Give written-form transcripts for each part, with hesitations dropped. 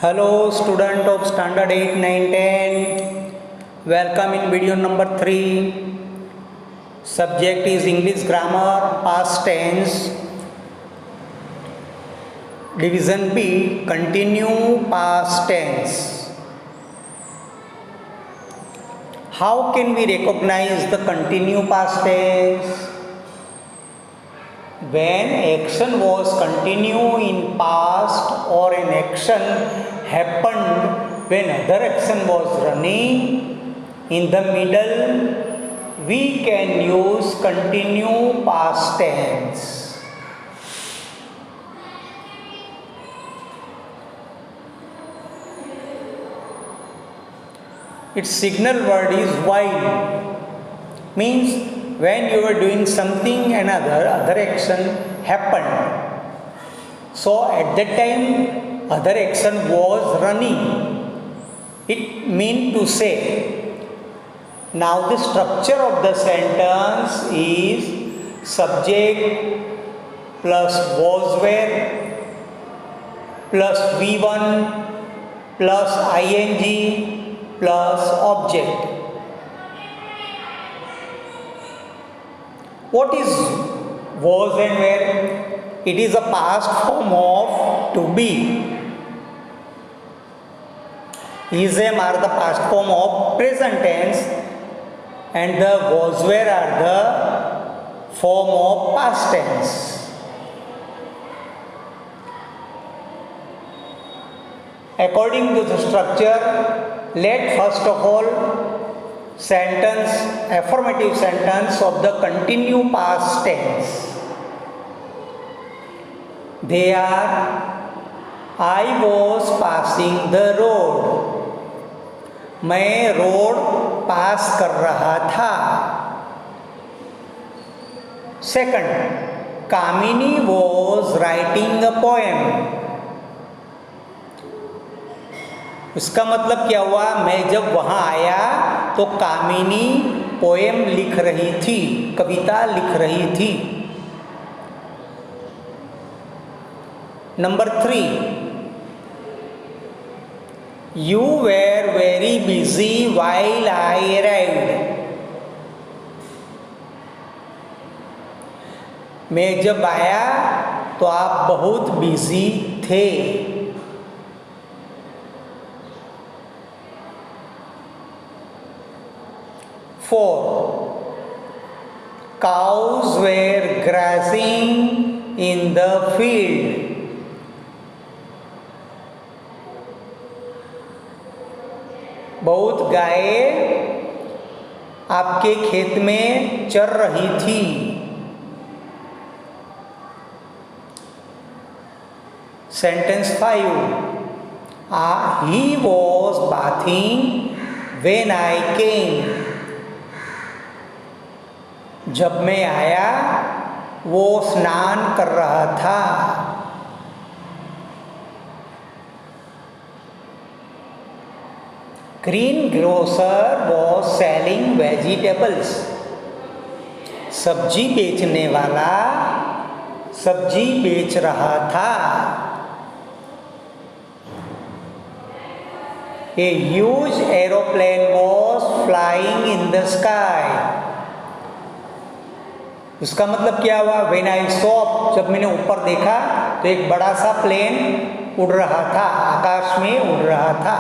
Hello student of standard 8, 9, 10. Welcome in video number 3. Subject is English grammar, past tense. Division B, continue past tense. How can we recognize the continue past tense? When action was continue in past or an action happened when other action was running in the middle, we can use continue past tense. Its signal word is while, means when you were doing something another action happened. So at that time other action was running. It means to say, now the structure of the sentence is subject plus was were plus V1 plus ing plus object. What is was and were? It is a past form of to be. Is them are the past form of present tense and the was were are the form of past tense. According to the structure, let first of all affirmative sentence of the continue past tense. They are, I was passing the road. मैं road पास कर रहा था. Second, Kamini was writing a poem. उसका मतलब क्या हुआ? मैं जब वहाँ आया तो कामिनी पोएम लिख रही थी, कविता लिख रही थी. Number 3, you were very busy while I arrived. मैं जब आया तो आप बहुत बिजी थे. Cows were grazing in the field. बहुत गायें आपके खेत में चर रही थी. Sentence 5, he was bathing when I came. जब मैं आया वो स्नान कर रहा था. Green grocer was selling vegetables. सब्जी बेचने वाला सब्जी बेच रहा था. A huge aeroplane was flying in the sky. उसका मतलब क्या हुआ? व्हेन आई सॉ, जब मैंने ऊपर देखा तो एक बड़ा सा प्लेन उड़ रहा था, आकाश में उड़ रहा था.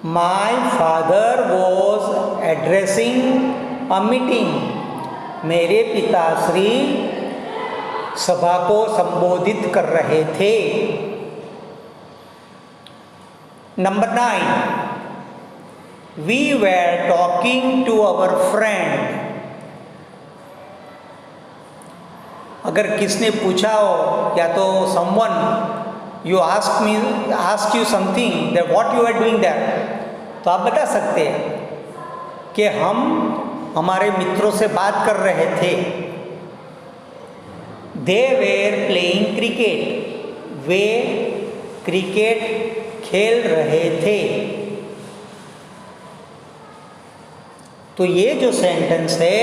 My father was addressing a meeting. मेरे पिताश्री सभा को संबोधित कर रहे थे. Number 9, we were talking to our friend. अगर किसने पूछा हो या तो someone you ask you something that what you are doing there, तो आप बता सकते हैं कि हम हमारे मित्रों से बात कर रहे थे. They were playing cricket. Way cricket खेल रहे थे. तो ये जो सेंटेंस है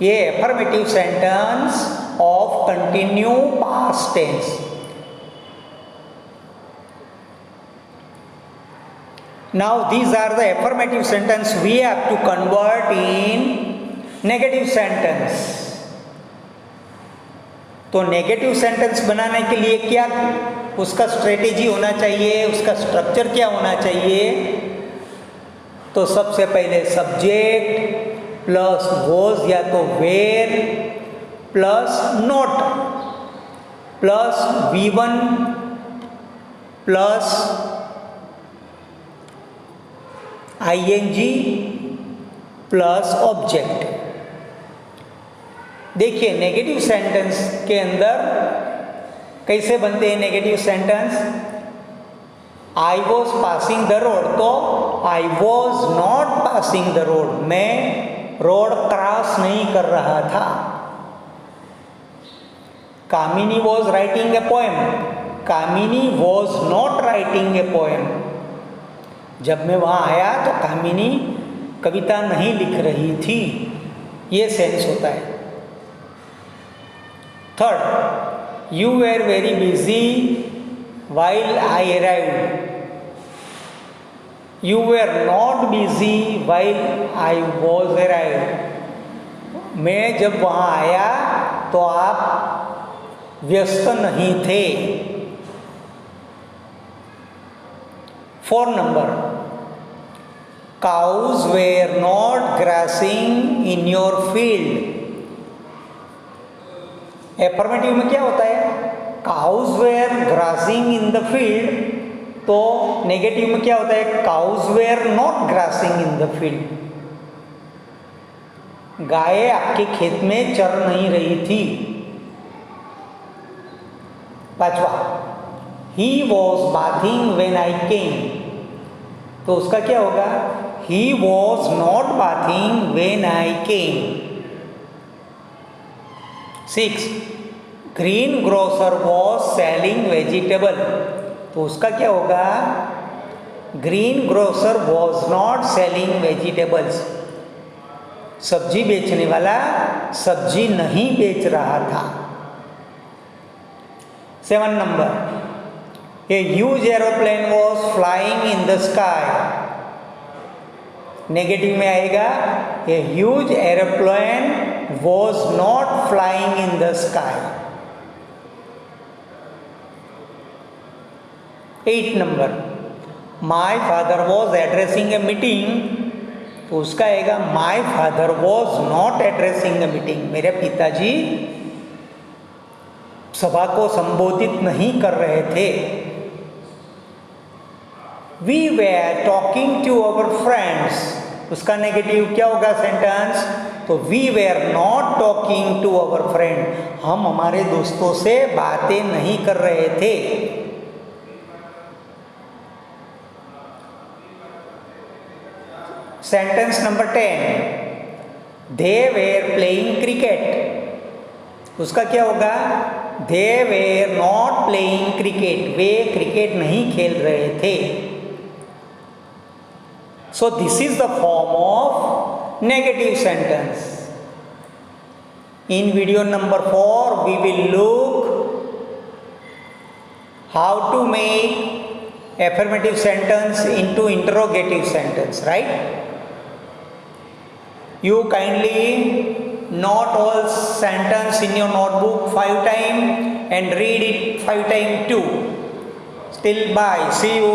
ये affirmative sentence of continue past tense. Now these are the affirmative sentence we have to convert in negative sentence. तो नेगेटिव सेंटेंस बनाने के लिए क्या उसका स्ट्रेटेजी होना चाहिए, उसका स्ट्रक्चर क्या होना चाहिए? तो सबसे पहले सब्जेक्ट प्लस वॉज या तो were plus not plus V1 plus ING plus object. देखिए नेगेटिव सेंटेंस के अंदर कैसे बनते हैं negative sentence? I was passing the road, तो I was not passing the road, मैं रोड क्रॉस नहीं कर रहा था। Kamini was writing a poem, Kamini was not writing a poem, जब मैं वहाँ आया तो कामिनी कविता नहीं लिख रही थी। ये सेंस होता है। Third, you were very busy while I arrived, you were not busy while I was arrived, मैं जब वहाँ आया तो आप व्यस्त नहीं थे। 4 number, cows were not grazing in your field। Affirmative में क्या होता है? cows were grazing in the field, तो नेगेटिव में क्या होता है? cows were not grazing in the field, गाय आपके खेत में चर नहीं रही थी। 5वां, he was bathing when I came, तो उसका क्या होगा? he was not bathing when I came। 6, green grocer was selling vegetable, तो उसका क्या होगा? green grocer was not selling vegetables, सब्जी बेचने वाला सब्जी नहीं बेच रहा था। 7 number, a huge aeroplane was flying in the sky, negative में आएगा a huge aeroplane was not flying in the sky। 8 number, my father was addressing a meeting, तो उसका आएगा my father was not addressing a meeting, मेरे पिताजी सभा को संबोधित नहीं कर रहे थे। We were talking to our friends, उसका नेगेटिव क्या होगा सेंटेंस? तो we were not talking to our friend, हम हमारे दोस्तों से बातें नहीं कर रहे थे। Sentence number 10, they were playing cricket, उसका क्या होगा? they were not playing cricket, way cricket नहीं खेल रहे थे। So this is the form of negative sentence. In video number 4 we will look how to make affirmative sentence into interrogative sentence, right? You kindly note all sentence in your notebook 5 times and read it 5 times too. Still bye. See you.